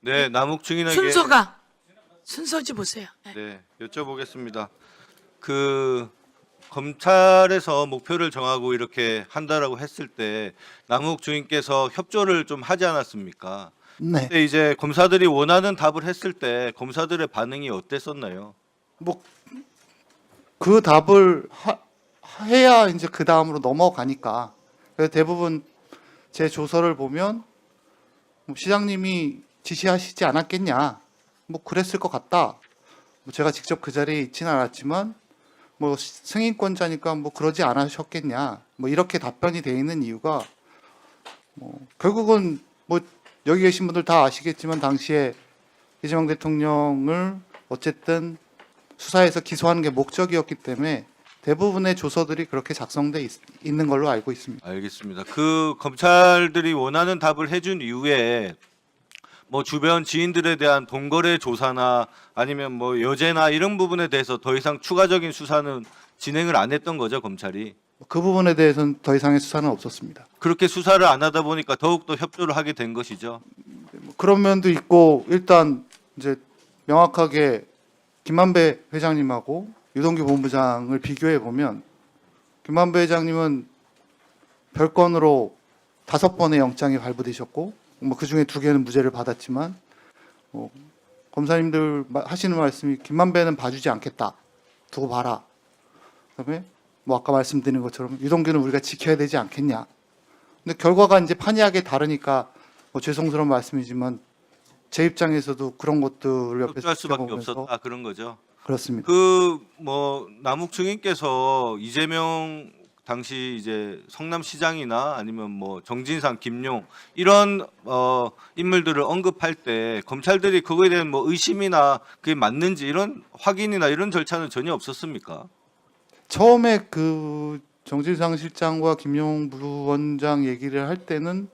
네, 남욱 증인에게 순서가 순서지 보세요. 네. 네, 여쭤보겠습니다. 그 검찰에서 목표를 정하고 이렇게 한다라고 했을 때 남욱 증인께서 협조를 좀 하지 않았습니까? 네. 근데 이제 검사들이 원하는 답을 했을 때 검사들의 반응이 어땠었나요? 뭐 그 답을 해야 이제 그 다음으로 넘어가니까. 그래서 대부분 제 조서를 보면 뭐 시장님이 지시하시지 않았겠냐. 뭐 그랬을 것 같다. 뭐 제가 직접 그 자리에 있지는 않았지만 뭐 승인권자니까 뭐 그러지 않으셨겠냐. 뭐 이렇게 답변이 돼 있는 이유가 뭐 결국은 뭐 여기 계신 분들 다 아시겠지만 당시에 이재명 대통령을 어쨌든 수사에서 기소하는 게 목적이었기 때문에 대부분의 조서들이 그렇게 작성돼 있는 걸로 알고 있습니다. 알겠습니다. 그 검찰들이 원하는 답을 해준 이후에 뭐 주변 지인들에 대한 동거래 조사나 아니면 뭐 여죄나 이런 부분에 대해서 더 이상 추가적인 수사는 진행을 안 했던 거죠, 검찰이. 그 부분에 대해서는 더 이상의 수사는 없었습니다. 그렇게 수사를 안 하다 보니까 더욱더 협조를 하게 된 것이죠. 뭐 그런 면도 있고 일단 이제 명확하게 김만배 회장님하고 유동규 본부장을 비교해 보면 김만배 회장님은 별건으로 5번의 영장이 발부되셨고 뭐 그중에 2개는 무죄를 받았지만 검사님들 하시는 말씀이 김만배는 봐주지 않겠다. 두고 봐라. 그다음에 뭐 아까 말씀드린 것처럼 유동규는 우리가 지켜야 되지 않겠냐. 근데 결과가 이제 판이하게 다르니까 뭐 죄송스러운 말씀이지만 제 입장에서도 그런 것들을 옆에서 협조할 수밖에 지켜보면서 없었다 그런 거죠. 그렇습니다. 그 뭐 남욱 증인께서 이재명 당시 이제 성남시장이나 아니면 뭐 정진상, 김용 이런 인물들을 언급할 때 검찰들이 그거에 대한 뭐 의심이나 그게 맞는지 이런 확인이나 이런 절차는 전혀 없었습니까? 처음에 그 정진상 실장과 김용 부원장 얘기를 할 때는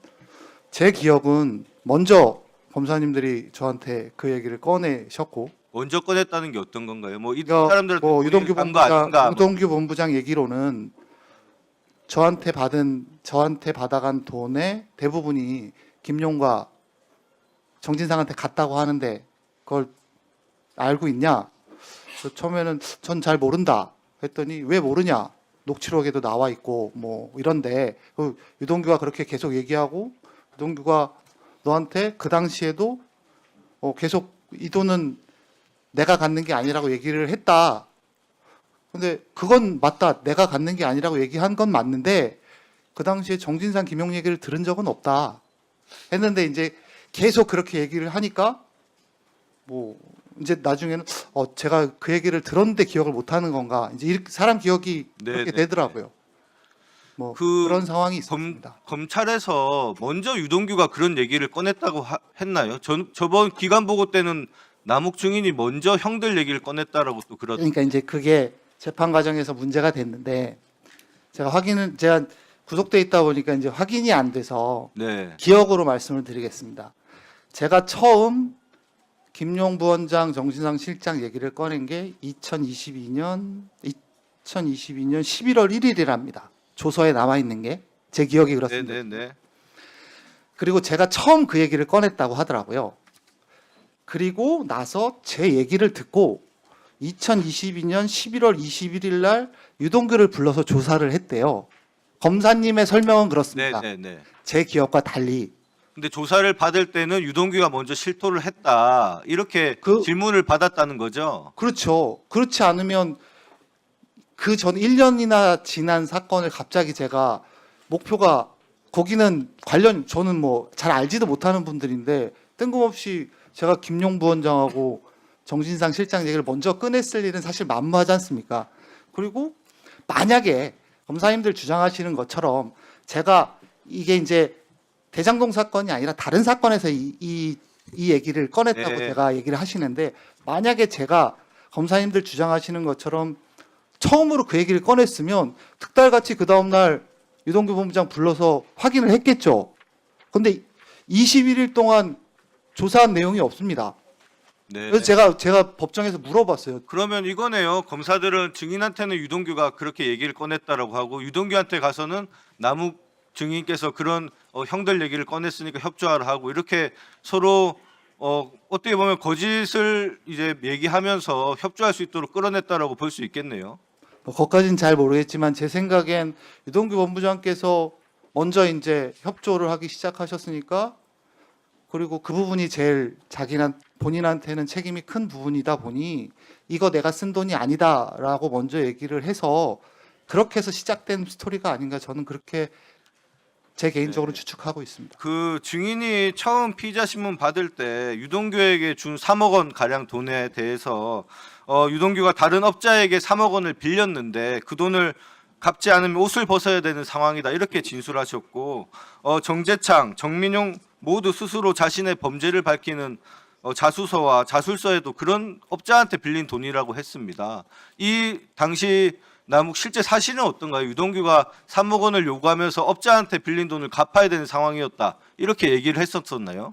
제 기억은 먼저 검사님들이 저한테 그 얘기를 꺼내셨고 먼저 꺼냈다는 게 어떤 건가요? 뭐 이 그러니까 사람들 뭐 유동규 본부장 뭐. 유동규 본부장 얘기로는 저한테 받아간 돈의 대부분이 김용과 정진상한테 갔다고 하는데 그걸 알고 있냐? 그래서 처음에는 전 잘 모른다 했더니 왜 모르냐? 녹취록에도 나와 있고 뭐 이런데 유동규가 그렇게 계속 얘기하고 유동규가 너한테 그 당시에도 계속 이 돈은 내가 갖는 게 아니라고 얘기를 했다. 근데 그건 맞다. 내가 갖는 게 아니라고 얘기한 건 맞는데 그 당시에 정진상 김용 얘기를 들은 적은 없다. 했는데 이제 계속 그렇게 얘기를 하니까 뭐 이제 나중에는 제가 그 얘기를 들었는데 기억을 못 하는 건가. 이제 이렇게 사람 기억이 그렇게 네네. 되더라고요. 뭐 그 그런 상황이 있었습니다. 검찰에서 먼저 유동규가 그런 얘기를 꺼냈다고 했나요? 저번 기간 보고 때는 남욱 증인이 먼저 형들 얘기를 꺼냈다라고 또 그러던데. 그러니까 이제 그게 재판 과정에서 문제가 됐는데 제가 구속돼 있다 보니까 이제 확인이 안 돼서 네. 기억으로 말씀을 드리겠습니다. 제가 처음 김용 부원장, 정진상 실장 얘기를 꺼낸 게 2022년 11월 1일이랍니다. 조서에 남아 있는 게 제 기억이 그렇습니다. 네네네. 그리고 제가 처음 그 얘기를 꺼냈다고 하더라고요. 그리고 나서 제 얘기를 듣고 2022년 11월 21일 날 유동규를 불러서 조사를 했대요. 검사님의 설명은 그렇습니다. 네네네. 제 기억과 달리. 근데 조사를 받을 때는 유동규가 먼저 실토를 했다 이렇게 질문을 받았다는 거죠. 그렇죠. 그렇지 않으면 그 전 1년이나 지난 사건을 갑자기 제가 목표가 거기는 저는 뭐 잘 알지도 못하는 분들인데 뜬금없이 제가 김용 부원장하고 정진상 실장 얘기를 먼저 꺼냈을 일은 사실 만무하지 않습니까? 그리고 만약에 검사님들 주장하시는 것처럼 제가 이게 이제 대장동 사건이 아니라 다른 사건에서 이 얘기를 꺼냈다고 네. 제가 얘기를 하시는데 만약에 제가 검사님들 주장하시는 것처럼 처음으로 그 얘기를 꺼냈으면 특달같이 그 다음날 유동규 본부장 불러서 확인을 했겠죠. 근데 21일 동안 조사한 내용이 없습니다. 네. 그래서 제가 법정에서 물어봤어요. 그러면 이거네요. 검사들은 증인한테는 유동규가 그렇게 얘기를 꺼냈다라고 하고 유동규한테 가서는 남욱 증인께서 그런 형들 얘기를 꺼냈으니까 협조하라 하고 이렇게 서로 어떻게 보면 거짓을 이제 얘기하면서 협조할 수 있도록 끌어냈다라고 볼 수 있겠네요. 뭐 그것까지는 잘 모르겠지만 제 생각엔 유동규 본부장께서 먼저 이제 협조를 하기 시작하셨으니까, 그리고 그 부분이 제일 본인한테는 책임이 큰 부분이다 보니 이거 내가 쓴 돈이 아니다라고 먼저 얘기를 해서 그렇게 해서 시작된 스토리가 아닌가, 저는 그렇게 제 개인적으로 추측하고 있습니다. 그 증인이 처음 피의자 신문 받을 때 유동규에게 준 3억 원 가량 돈에 대해서 유동규가 다른 업자에게 3억 원을 빌렸는데 그 돈을 갚지 않으면 옷을 벗어야 되는 상황이다, 이렇게 진술하셨고, 정재창, 정민용 모두 스스로 자신의 범죄를 밝히는 자수서와 자술서에도 그런 업자한테 빌린 돈이라고 했습니다. 이 당시 남욱 실제 사실은 어떤가요? 유동규가 3억 원을 요구하면서 업자한테 빌린 돈을 갚아야 되는 상황이었다, 이렇게 얘기를 했었었나요?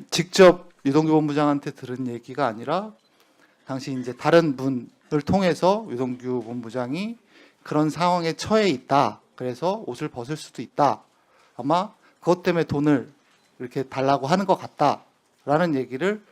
직접 유동규 본부장한테 들은 얘기가 아니라 당시 이제 다른 분을 통해서 유동규 본부장이 그런 상황에 처해 있다, 그래서 옷을 벗을 수도 있다, 아마 그것 때문에 돈을 이렇게 달라고 하는 것 같다라는 얘기를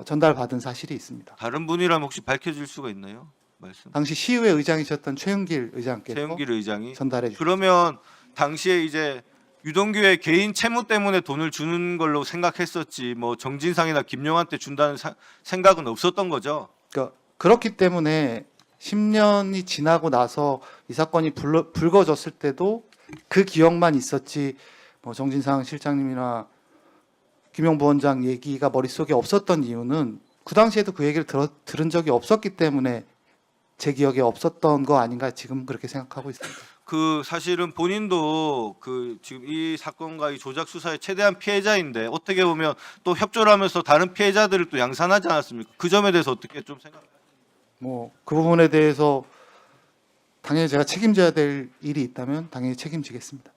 전달받은 사실이 있습니다. 다른 분이라면 혹시 밝혀질 수가 있나요? 말씀. 당시 시의회 의장이셨던 최윤길 의장께서 최영길 의장이. 전달해 주셨습니다. 그러면 당시에 이제 유동규의 개인 채무 때문에 돈을 주는 걸로 생각했었지, 뭐 정진상이나 김용한테 준다는 생각은 없었던 거죠. 그러니까 그렇기 때문에 10년이 지나고 나서 이 사건이 불거졌을 때도 그 기억만 있었지, 뭐 정진상 실장님이나 김용 부원장 얘기가 머릿속에 없었던 이유는 그 당시에도 그 얘기를 들은 적이 없었기 때문에 제 기억에 없었던 거 아닌가, 지금 그렇게 생각하고 있습니다. 그 사실은 본인도 그 지금 이 사건과 이 조작 수사의 최대한 피해자인데 어떻게 보면 또 협조를 하면서 다른 피해자들을 또 양산하지 않았습니까? 그 점에 대해서 어떻게 좀 생각하세요? 뭐 그 부분에 대해서 당연히 제가 책임져야 될 일이 있다면 당연히 책임지겠습니다.